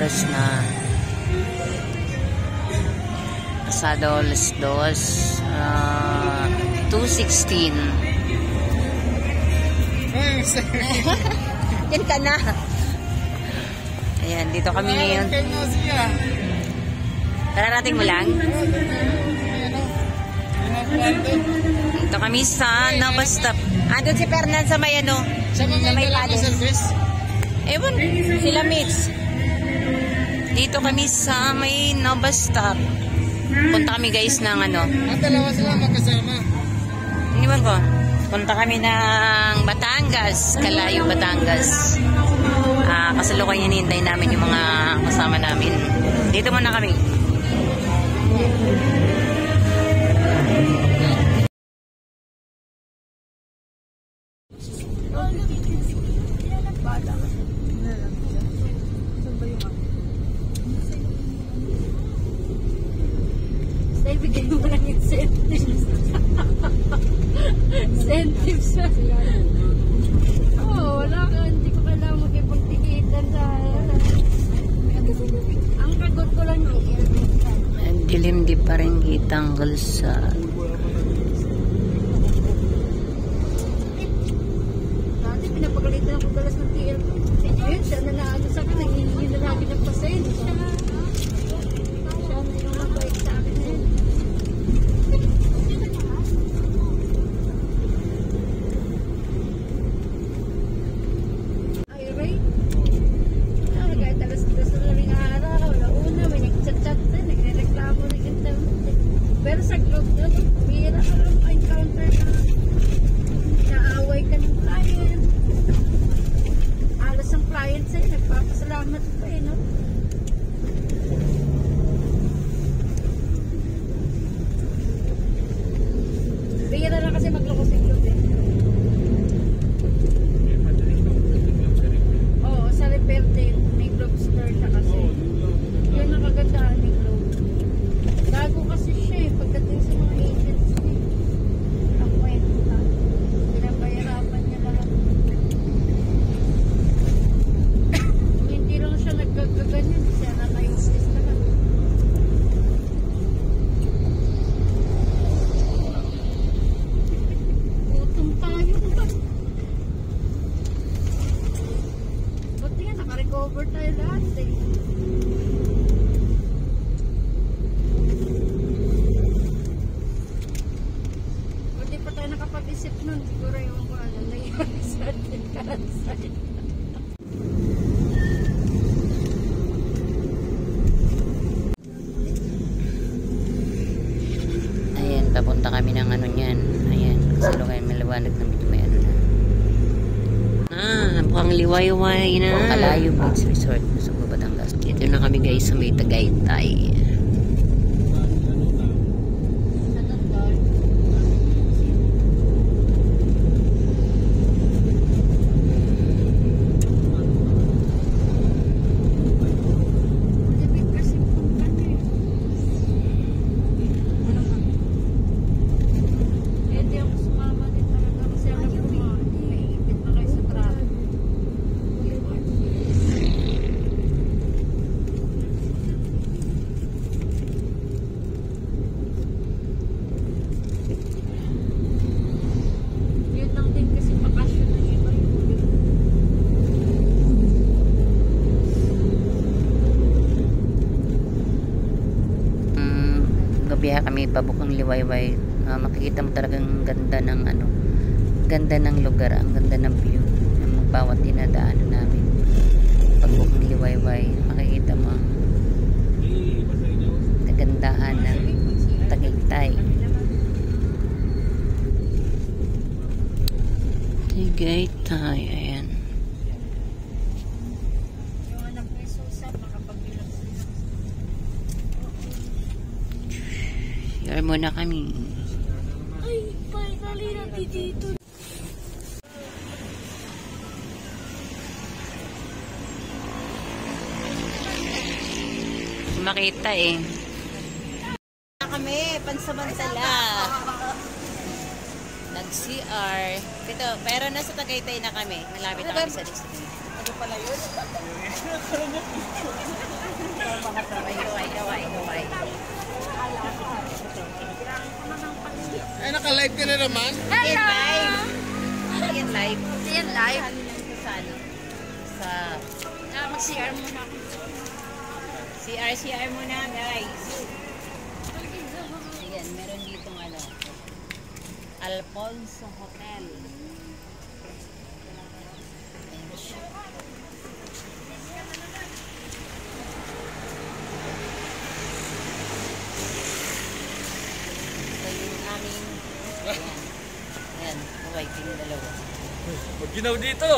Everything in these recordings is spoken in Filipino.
oras na? Pasado alas 2. 2:16. Yan ka na. Ayan, dito kami ngayon. Kararating mo lang? Dito kami sa Nova Stop. Andun si Fernan sa may ano? Sa may palace. Ewan, sila mates. Dito kami sa may Nova Stop. Punta kami guys ng ano. Dalawa sila magkasama. Iniwan ko. Punta kami ng Batangas. Kalayo, Batangas. Kasalukuyan hinihintay namin yung mga kasama namin. Dito muna kami. Bigay mo lang incentives. Incentives. Oo, wala ka. Hindi ko kailangan magipagtikitan sa... Ang kagot ko lang yung Dilim di pa rin kitang galsa. Dati pinapagalitan ako dalas ng TL. Ayun, siya na naano sa akin. Nangihingi na lagi ng pasensya. Siya na yung mabait sa akin. Pero sa group doon, bira ka lang encounter na naaway ka ng client. Alas ang client sa'yo, nagpapasalamat pa eh, no? Bira lang kasi magloko sa group eh. Oo, sa repair din, may group store siya kasi. Yun ang kagandaan ni group. Bago kasi siya eh, pagdating sa mga agents eh. Ang kwenta. Pinapahirapan niya lahat. Hindi lang siya nagkagaganyan. Siya nakayusis naman. Gutom tayo ba? Buti nga, nakarecover tayo lahat eh. Nakapag-isip nun, siguro yung ano na yun sa atin cancer. Ayan, papunta kami ng ano niyan. Ayan, kasi kayo maliwanag na medyo may ano na. Mukhang liwayway na. Kalayo Beach Resort sa Batangas. Dito na kami guys sa may Tagaytay. Biyahe kami pabukang liwayway. Makikita mo talagang ganda ng ano, ganda ng lugar, ang ganda ng view ng bawat dinadaanan namin. Pagbukang liwayway, makikita mo ang kagandahan ng Tagaytay. Tagaytay, ayan. Yung anak ni Susan, makapagbilang sila. Share muna kami. Ay, finally natin dito. Makita eh. Kami, pansamantala. Nag-CR. Dito, pero nasa Tagaytay na kami. Malapit na kami sa destination. Ay. Ay, naka-live ka na naman? Hello! Yan live. Yan live. Sa ano? Sa Mag-CR muna ako. CR muna, guys. Ayan, meron ditong ano, Alfonso Hotel. Ayan siya. Ito yung aming, ayan, waiting dalawa. Pag ginaw dito!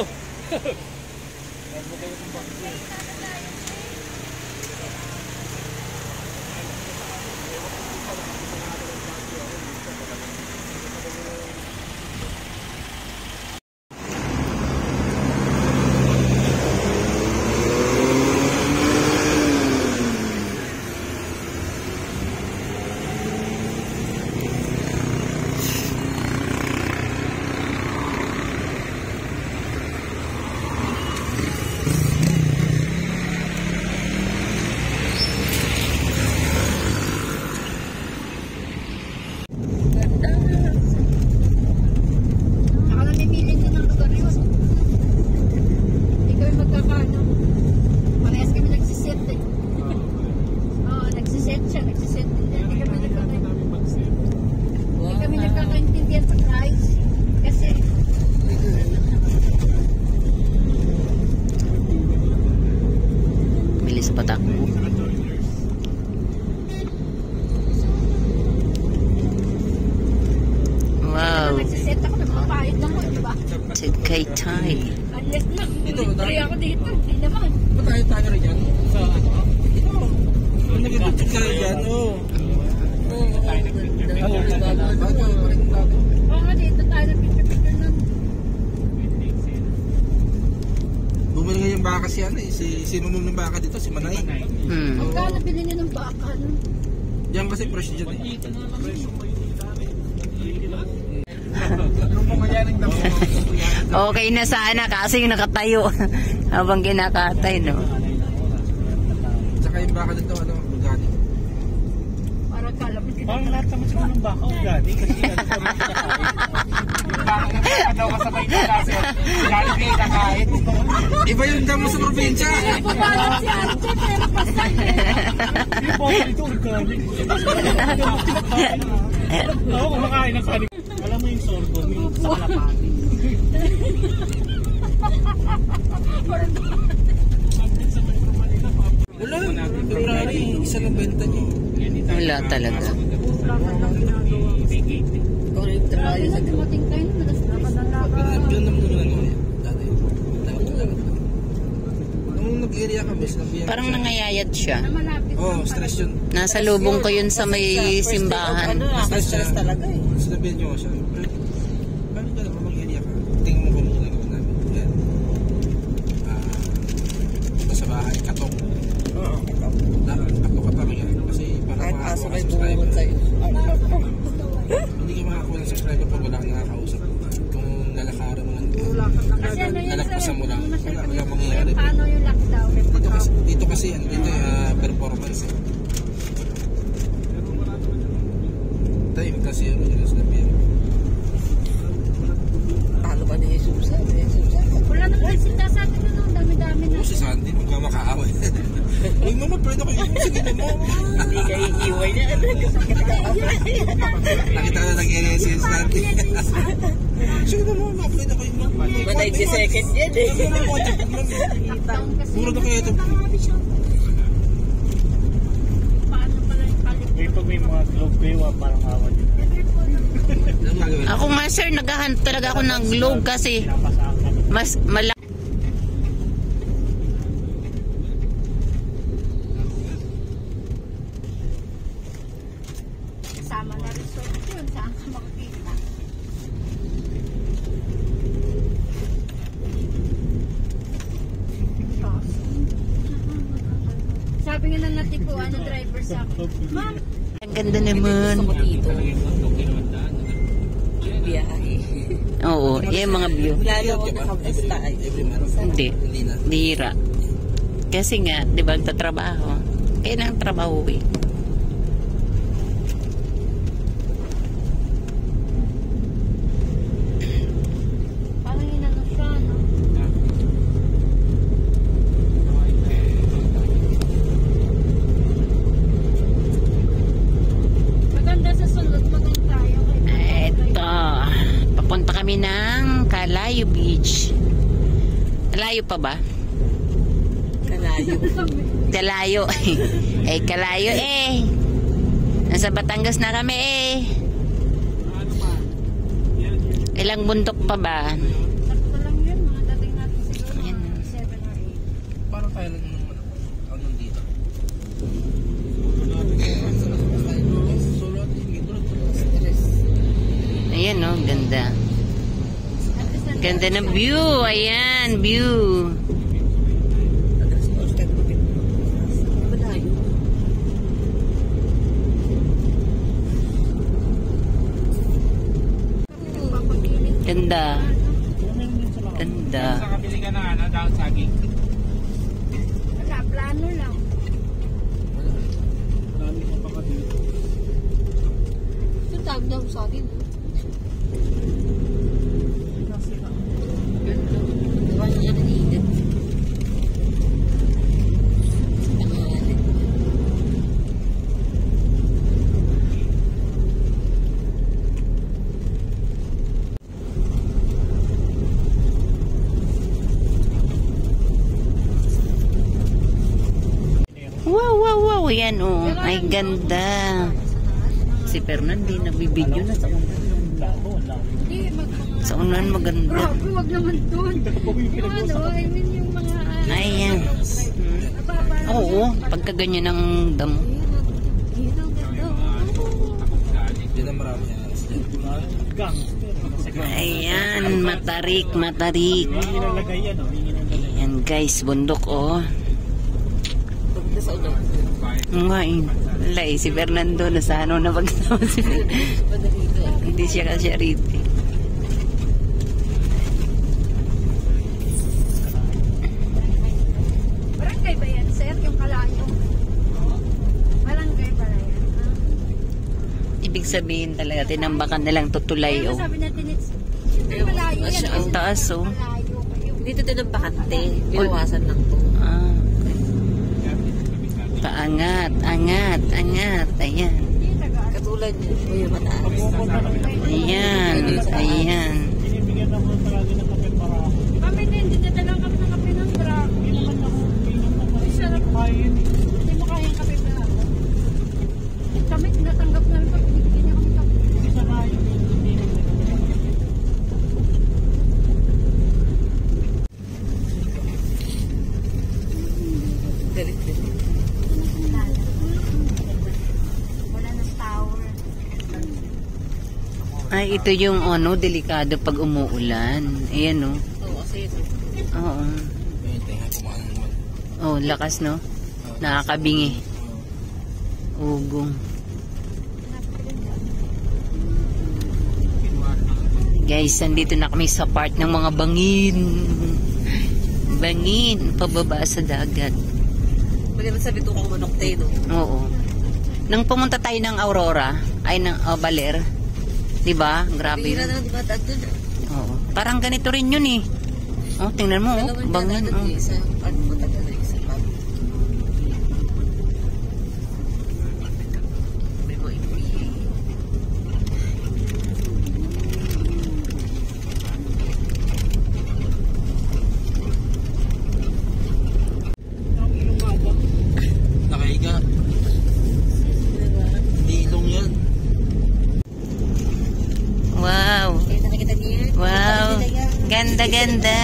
Bilis patakbo. Wow. Nagsiset ako, nagpapahit lang ko, di ba? Tagaytay. Unless na, tuloy ako dito. Hindi naman. Tayo rin yan? Sa ano? Ano nag-check ka rin yan? Oo. Oo nga, dito tayo nag-picture-picture nun. Bumili nga yung baka si ano eh. Si Nunong ng baka dito, si Manay. Magkano bilhin niya ng baka nun? Yan kasi fresh dyan eh. Okay na sana kasi yung nakatayo habang kinakatay, no? Tsaka yung baka dito, ano, organic. Parang kalapit dito. Parang lahat naman siguro ng baka organic kasi daw kasabay na kasi lalo kayo kakain. Iba yung damo sa probinsya. Parang si Arte, pero pasay. Yung po ito organic. Oo, kumakain ng kanin. Alam mo yung sorghum, yung sa kalapati. Wala, February, isa ng benta niyo. Wala talaga. Grabe sa dumating tayo, nalas na madalaga. Yun naman yung ano eh. Dati. Nung nag-area kami, sinabihan. Parang nangayayat siya. Na malapit. Oo, stress yun. Nasa lubong ko yun sa may simbahan. Stress talaga eh. Sinabihan nyo siya. Paano ka naman mag-area ka? Tingnan mo kung ano nagawin namin. Yan. Punta sa bahay, katok. Oo, katok. Katok ka talaga. Kasi para makakuha ka subscriber. Hindi ka makakuha ng subscriber pag wala kang nakakausap. Kung lalakaran mo lang. Kasi ano yun, Nalagpasan mo lang. Wala mangyayari. paano yung lockdown? Dito kasi ano dito performance eh. Tayo kasi ano yung sinabihan. Paano ba ni Jesus? Wala naman nagsinda sa atin nun, dami-dami na. Oo, si Sandy magkamakaaway. Uy mama, pwede ako yung sige na mo. Hindi kayo iiway niya. Nakita na nag-area si Sandy. Sige na mo, pwede ako yung mama. Matay 10 seconds yan eh. Lockdown kasi. Mura na kaya ito. Paano pala yung palit? Eh, pag may mga globe kayo, parang awan yun. Anong gagawin? Ako nga sir, naghahanap talaga ako ng globe kasi Pinapasaan ka. mas malaki. Kasama na resort yun, saan ka makikita? Sabi nga na natikuan ng driver sa akin, Ma'am, Ang ganda naman. Dito. Biyahe. Oo, yung mga view. Lalo ko nakamusta ay. Hindi. Hindi na. Bihira. Kasi nga, di ba, nagtatrabaho. Kaya nang trabaho eh. Parang inano siya, no? Maganda sa sulod, maganda tayo. Eto. Papunta kami ng Calayo Beach. Malayo pa ba? Kalayo. Kalayo. Eh, Kalayo eh. Nasa Batangas na kami eh. Ilang bundok pa ba? Sakto lang yun, mga dating natin siguro, Ayan. mga 7 or 8. Parang tayo lang nung ano dito. Solo at Ayan oh, ganda. Ganda ng view. Ayan, view. Ganda. Ganda. Sa kabili ka na, ano, daw saging. Wala, plano lang. Marami ka pa ka dito. Ito tawag daw sa akin. Diba niya naniinit? Wow, wow, wow. Yan oh. Ay, ganda. Si Fernand, di nabibidyo na sa unan. Hindi, Sa unan maganda. Grabe, wag naman doon. Yung ano, I mean yung mga... Ayan. Oo, pagka ganyan ang damo. Yan ang marami. Gang. Ayan, matarik, matarik. Hindi nilalagay yan, oh. Hindi nilalagay. Ayan guys, bundok oh. Pagka sa ulo. Ngayon, wala eh, si Fernando nasa ano na pagsama si hindi siya kasi rito. Barangay ba yan, sir? Yung Kalayo? Barangay ba yan? Ibig sabihin talaga, tinambakan na lang tutulay Kaya oh. sabi natin, siyempre malayo yan. Ang taas oh. Malayo kayo. Dito din ang bakante. Pinawasan lang to. Ah. Paangat, angat, angat. Ayan. Hindi, tagaan. Katulad niya. Yung mataas. Ayan, ayan. Binibigyan ako ng talaga ng kape para ako. Kami din, dito lang kami ng kape ng drag. Hindi naman ako. Hindi naman ako. Sarap. Kain. Hindi mo kaya yung kape drag. Kami, tinatanggap namin pag binibigyan niya kami kape. Hindi sa kain. Hindi naman. Galit-galit. Wala ng tower. Ay, ito yung ano, delikado pag umuulan. Ayan oh. Oo, kasi ito. Oo. Ayun, tingnan ko maano naman. Oh, lakas no? Nakakabingi. Ugong. Guys, nandito na kami sa part ng mga bangin. Bangin, pababa sa dagat. Maganda sabi ito kung manok tayo, no? Oo. Nang pumunta tayo ng Aurora, ay ng Baler, di ba? Grabe Bihira yun. na lang, di ba? Dad doon. Oo. Parang ganito rin yun eh. Oh, tingnan mo, oh. Bangin. Oh. Sa ano mo tagal na isa pa. May mga ibigay. Nakahiga. Hindi ilong yan. Wow. Eh, nakikita niyo yan? Wow. Nakikita niya yan. Ganda, ganda.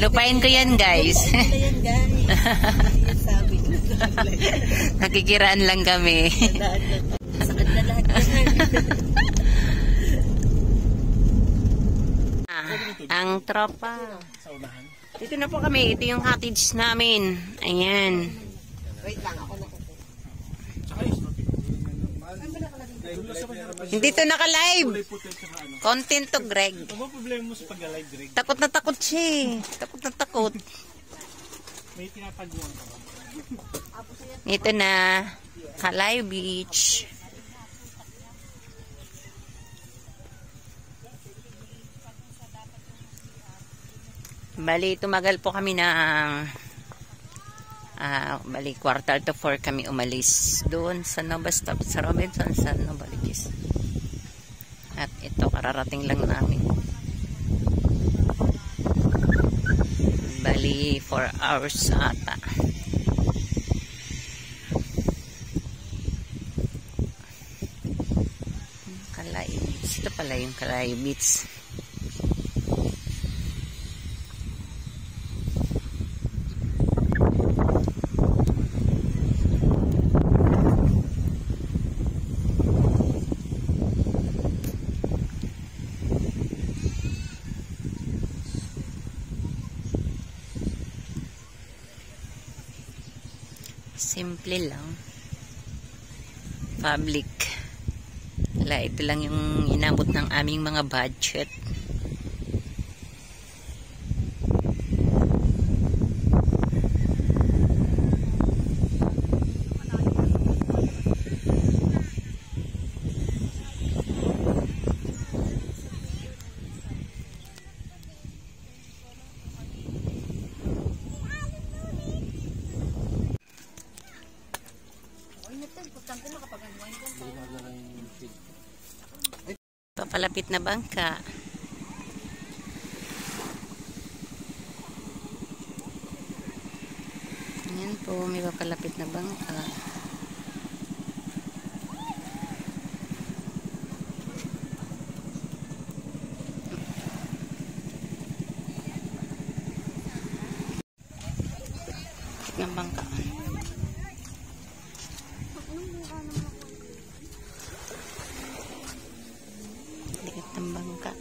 Lupain ko yan, guys. Nakikita yan, guys. Yan sabi. Nakikiraan lang kami. Daan na. Sakit na lahat yan. Ang tropa. Sa unahan. Dito na po kami. Ito yung cottage namin. Ayan. Wait lang, ako na. Hindi to naka-live. Content to Greg. Ano ba problema mo sa pag-alive, Greg? Takot na takot siya eh. Takot na takot. May tinataguan ka ba? Ito na. Kalay Beach. Bali, tumagal po kami ng bali, 3:45 kami umalis doon sa Nova Stop sa Robinson sa Novaliches. At ito, kararating lang namin. Bali, 4 hours ata. Kalay Beach. Ito pala yung Kalay Beach. Simple lang. Public. Wala, ito lang yung inabot ng aming mga budget. Papalapit na bangka. Ayan po, may papalapit na bangka. Ng bangka. Likat ng bangka.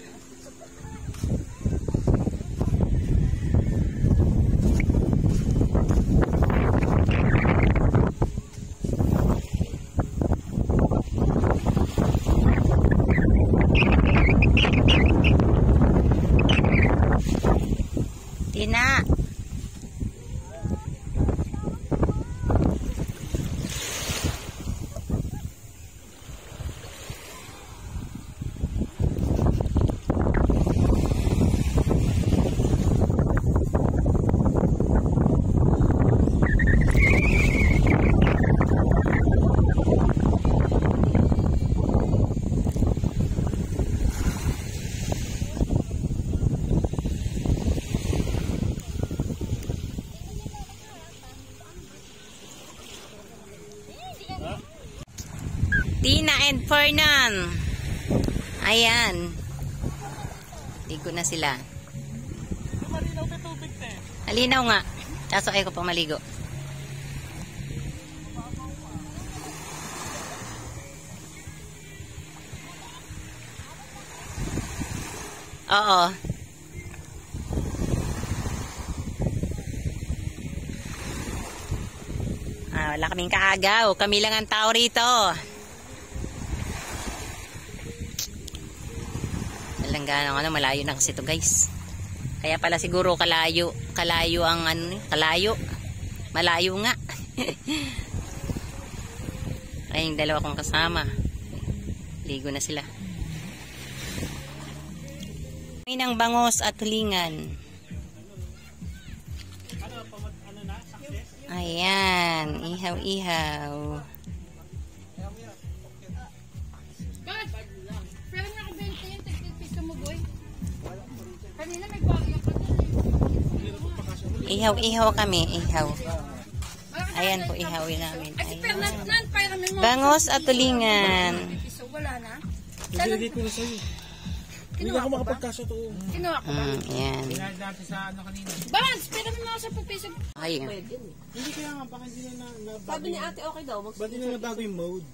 Tina. Tina and Fernan. Ayan. Ligo na sila. Malinaw na tubig na eh. Malinaw nga. Kaso ayaw ko pang maligo. Oo. Wala kaming kaagaw. Kami lang ang tao rito. Walang ano, malayo na kasi ito guys. Kaya pala siguro kalayo ang ano, kalayo. Malayo nga. Kaya yung dalawa kong kasama. Ligo na sila. May ng bangos at tulingan. Ayan, ihaw-ihaw. Pero nga 20 yung tigpiso mo, boy. Kanina may bagay ka doon. Ihaw-ihaw kami, ihaw. Ayan po, ihawin namin. Ayan. Bangos at tulingan. Wala na. Hindi ko na sa'yo. Hindi ako makapagkaso to. Kinuha ko ba? Ayan. Pinahal natin sa ano kanina. Bans, pero may mga 10 piso. Ayun. Hindi kaya nga, baka hindi na Sabi ni ate, okay daw. ba't hindi na nabago yung mode?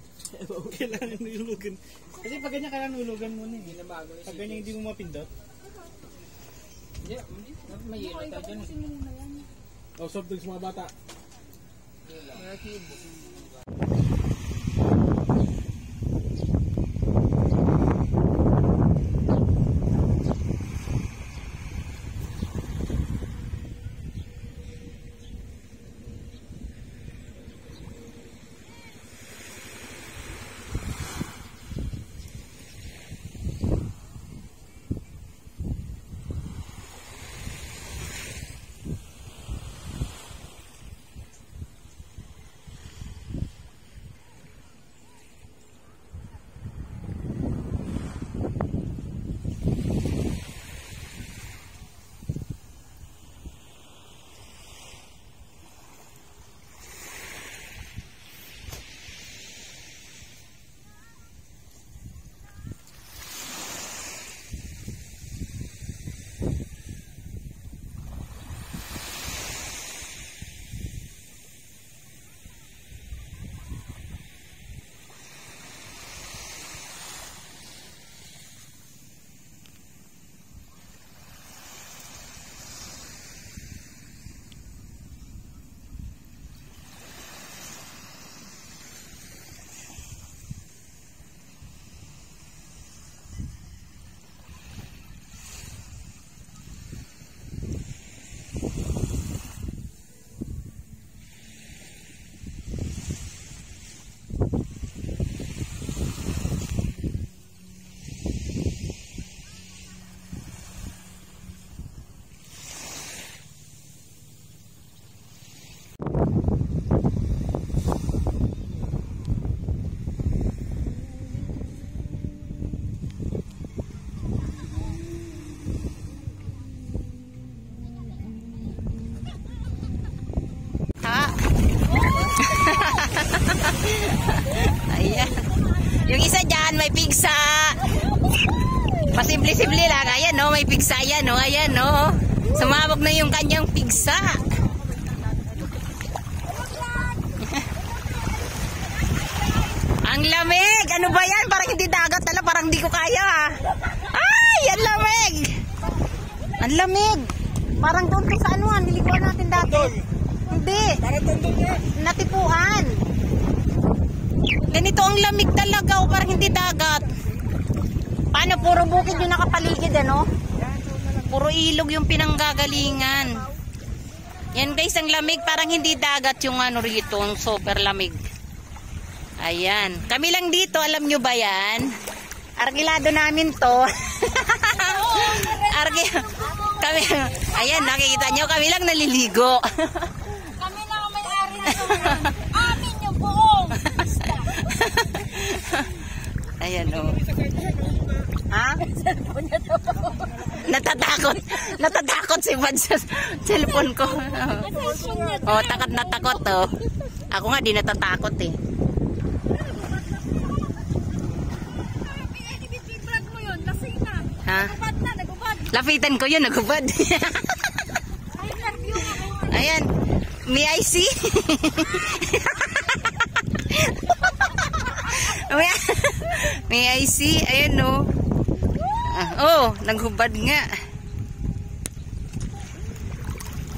Kailangan nulugan. Kasi pag ganyan, kailangan nulugan muna eh. Pag ganyan hindi mo mapindot. Hindi, may yelo tayo dyan eh. Soft drinks mga bata. Mga kids. simple-simple lang. Ayan, no? May pigsa yan, no? Ayan, no? Sumabog na yung kanyang pigsa. Ang lamig! Ano ba yan? Parang hindi dagat. Tala, parang hindi ko kaya. Ay! Ang lamig! Ang lamig! Parang doon ko sa anuhan. Niliguan natin dati. Hindi. Natipuan. Ganito ang lamig talaga. Parang hindi dagat. Paano? Puro bukid yung nakapaligid, ano? Puro ilog yung pinanggagalingan. Yan guys, ang lamig. Parang hindi dagat yung ano rito. Ang super lamig. Ayan. Kami lang dito, alam nyo ba yan? Arkilado namin to. Kami, ayan, nakikita nyo, kami lang naliligo. Kami lang ang may-ari na ito. Amin yung buong isda. Ayan, o. Oh. Ha? Natatakot si Bad sa cellphone ko. Oh, takot na takot, oh. Ako nga, di natatakot, eh. Ha? Lapitan ko yun, nagubad. Ayan. May I see? May I see? Ayan, no. Oh, naghubad nga.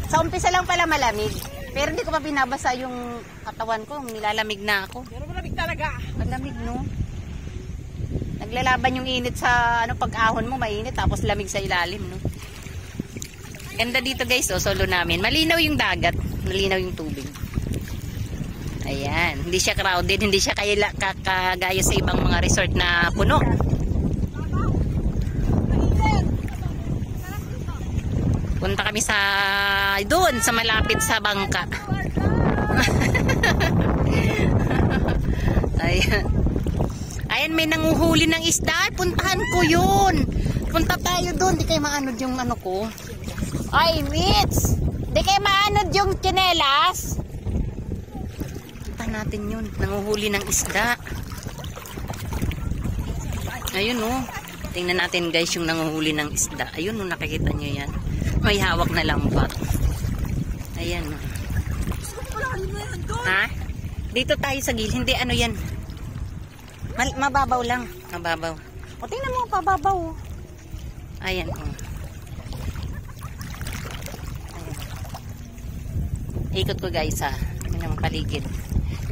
Sa umpisa lang pala malamig. Pero hindi ko pa binabasa yung katawan ko. Nilalamig na ako. Pero malamig talaga. Malamig, no? Naglalaban yung init sa ano, pag-ahon mo, mainit, tapos lamig sa ilalim, no? Ganda dito guys, oh, solo namin. Malinaw yung dagat, malinaw yung tubig. Ayan, hindi siya crowded, hindi siya kagaya sa ibang mga resort na puno. Punta kami sa doon, sa malapit sa bangka. Ayan. Ayan, may nanguhuli ng isda. Puntahan ko yun. Punta tayo doon. Di kayo maanod yung ano ko. Ay, Mitch! Di kayo maanod yung tsinelas. Punta natin yun. Nanguhuli ng isda. Ayun, oh. Tingnan natin, guys, yung nanguhuli ng isda. Ayun, oh, nakikita nyo yan. May hawak na lambat. Ayan, oh. Ha? Dito tayo sa gilid. Hindi, ano yan. Mababaw lang. Mababaw. O, tingnan mo, pababaw. Ayan, o. Ayan. Ikot ko, guys, ha. Yung paligid.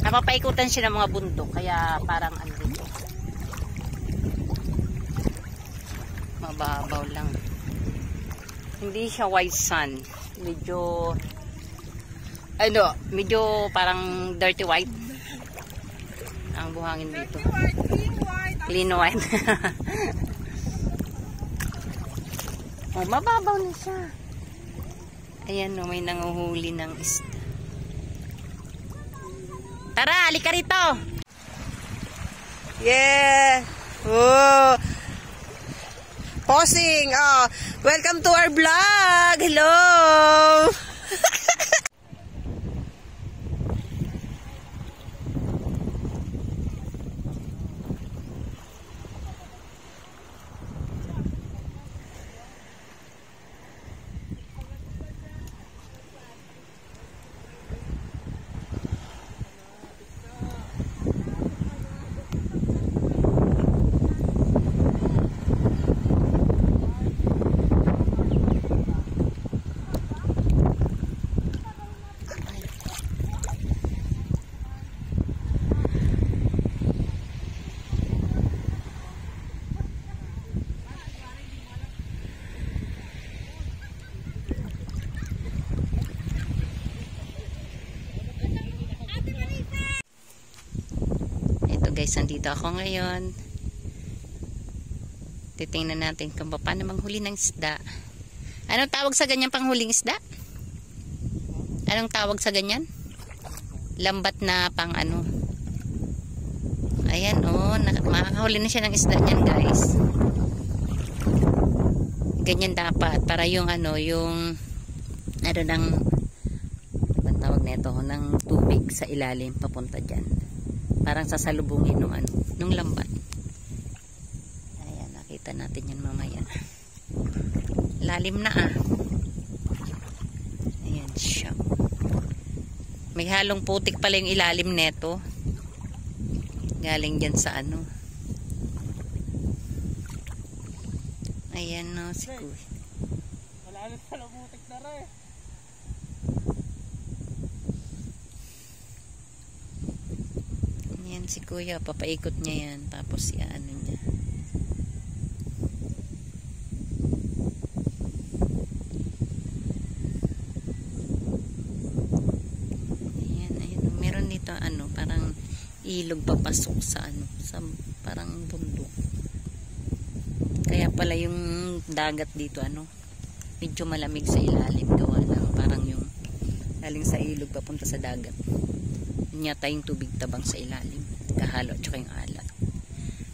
Napapaikutan siya ng mga bundok. Kaya parang ano dito. Mababaw lang. Hindi siya white sand. Medyo ano, medyo parang dirty white. Ang buhangin dito. Clean white. Oh, mababaw na siya. Ayan, no, may nanguhuli ng isda. Tara, halika rito. Yeah. Oh. Posing. Oh. Welcome to our vlog. Hello. Guys, nandito ako ngayon. Titingnan natin kung paano manghuli ng isda. Anong tawag sa ganyan panghuling isda? Anong tawag sa ganyan? Lambat na pang ano. Ayan, oh, makakahuli na siya ng isda niyan, guys. Ganyan dapat para yung ano, yung ano ng ang tawag nito, ng tubig sa ilalim papunta diyan. Parang sasalubungin nung ano, nung lambat. Ayan, nakita natin yan mamaya. Lalim na ah. Ayan siya. May halong putik pala yung ilalim neto. Galing dyan sa ano. Ayan no, si Kuya. Malalim pala putik na rin. Ayan si Kuya, papaikot niya yan. Tapos ano niya. Dito ano, parang ilog papasok sa ano, sa parang bundok. Kaya pala yung dagat dito ano, medyo malamig sa ilalim gawa ng parang yung galing sa ilog papunta sa dagat. Yun yata yung tubig tabang sa ilalim, kahalo at saka yung alat.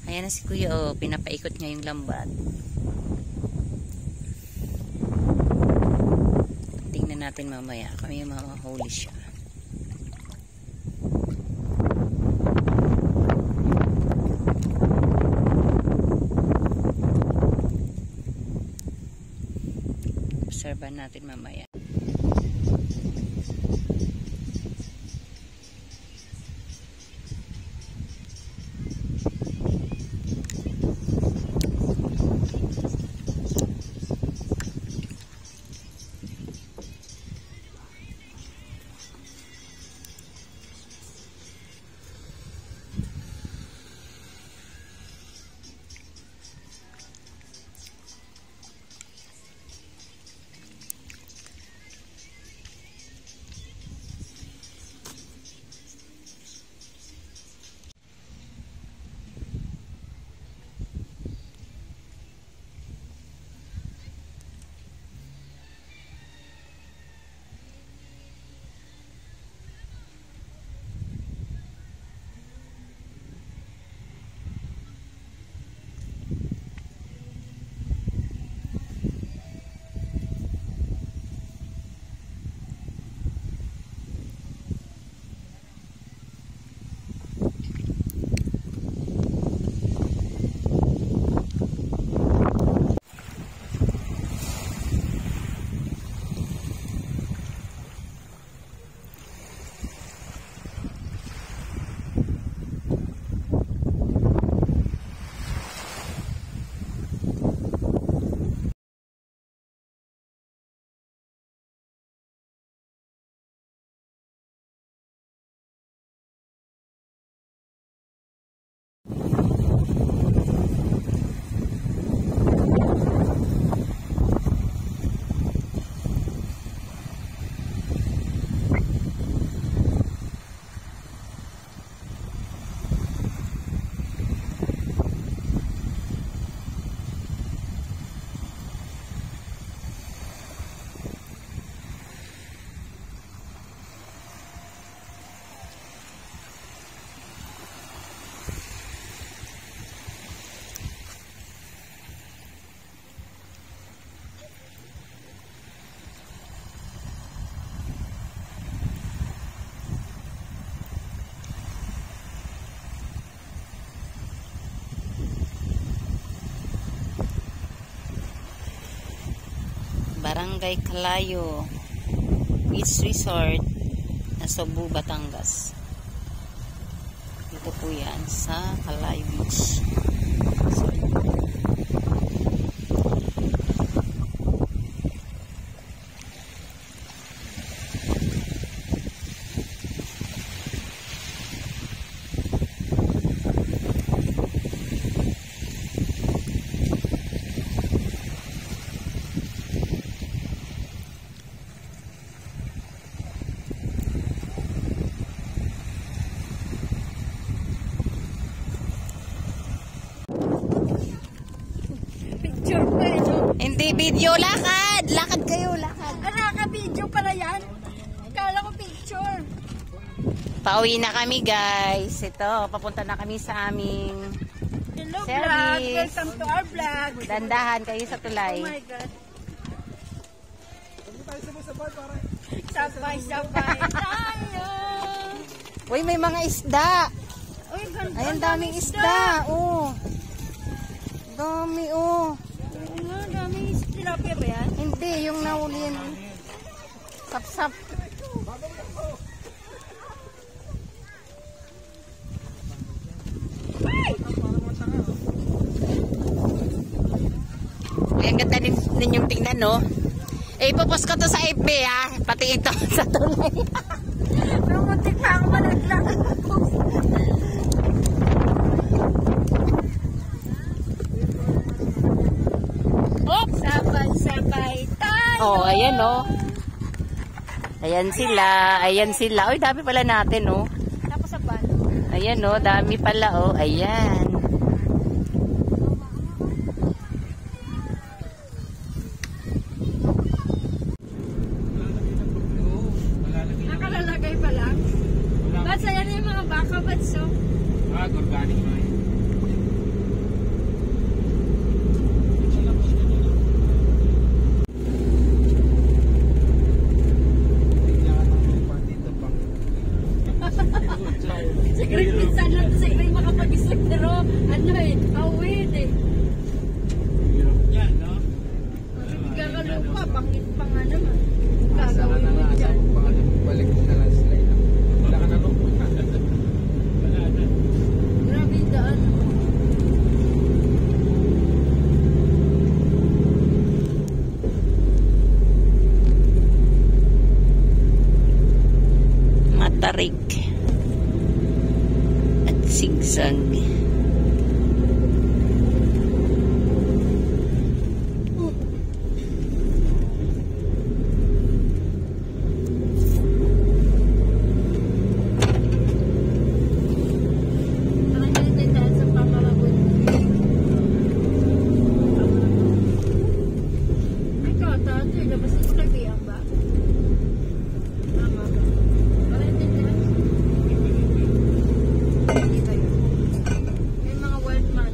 Ayan na si Kuya, oh, pinapaikot niya yung lambat. Tingnan natin mamaya, kami mamahuli siya. Obserban natin mamaya. Barangay Calayo Beach Resort, Nasugbu, Batangas. Dito po yan sa Calayo Beach Resort. Hindi video, lakad! Lakad kayo, lakad. Naka-video pala yan. Kala ko picture. Pauwi na kami guys. Ito, papunta na kami sa aming Hello vlog, service. welcome to our vlog. Dandahan kayo sa tulay. Oh my God. Sabay-sabay tayo. Uy, may mga isda. Uy, ganda. Ayan, daming isda. Oh. Dami, oh. Oo nga, daming tilapia ba yan? Hindi, yung nahuli yan. Sap-sap. Ay, ang ganda ninyong tingnan, no? Eh, ipopost ko to sa FB, ha? Pati ito sa tulay. Pero muntik pa ako malaglag. Oh! Sabay-sabay tayo. Oh, ayan, oh. Ayan sila. Ayan sila. Uy, dami pala natin, oh. Tapos sa ban. Ayan, oh. Dami pala, oh. Ayan. Nakalalagay pa lang. Ba't sa yan yung mga baka, ba't so? Organic na yun. Siguro minsan lang sa iba yung makapag-isip. Pero ano eh, awit eh. Yan, no? Gagalupa, pangit pa nga naman. Asa ka na Gagawin mo nga, dyan. baka balik mo na lang slide. Wala ka na loob. Wala na. Grabe yung daan. Matarik. At sigsag. Nakagalit yung daan sa pamalabot. Ay, kata, ito yung labas ito kay Biyang ba? Tama ba? Nakagalit yung daan. Hindi ba yun? May mga wild man.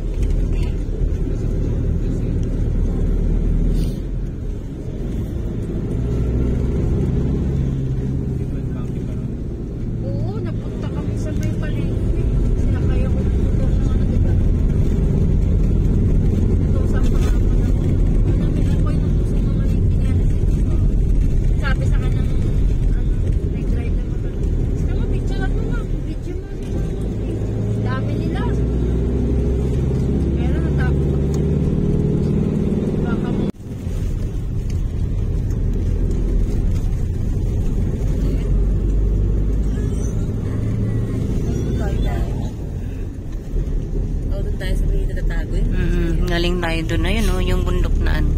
Oo, napunta kami sa may palengke. Sinakay ako ng motor ng ano, diba? Ito, saan pa nga ako na? Ano, may ako'y napuso ng malengke niya. Sabi sa kanyang, nag-drive ng motor. Sige mo, picture mo ma. Video mo. Dami nila. Pero natakot ako. Baka mo. Doon tayo sa may natatago eh. Galing tayo doon. Ayun, oh. Yung bundok na ano.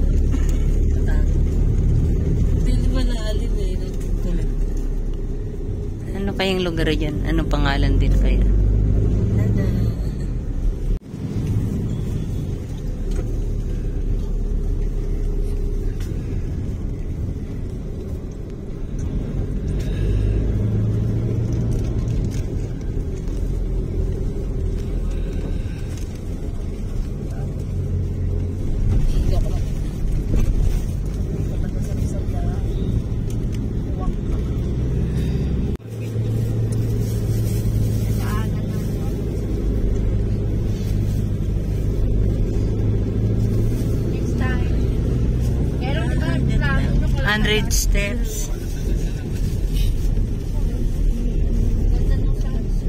Hindi ba naalin eh. Nagtulad. Ano kayang lugar dyan? Anong pangalan din kaya? Daanan na. Next time. Pero diba, plano nyo ko lang 100 steps. Ganda nung size.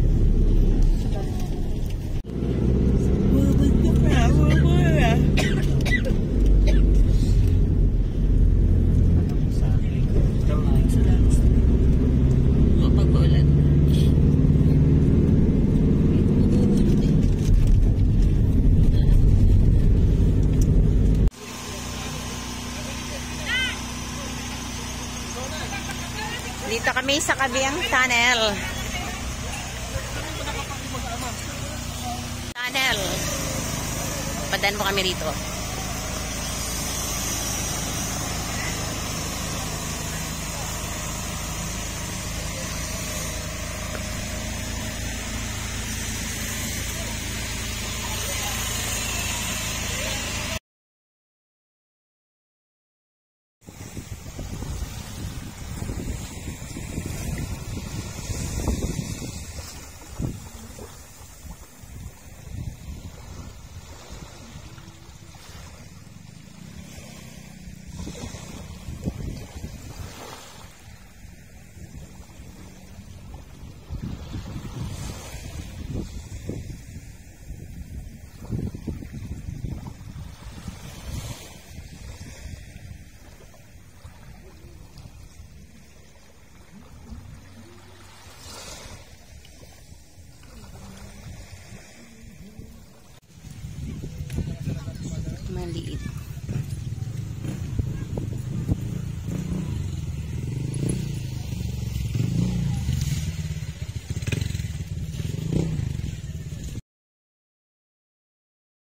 Pag-ulan. Dito kami sa Kabiang Tunnel. Tunnel. Padaan mo kami rito.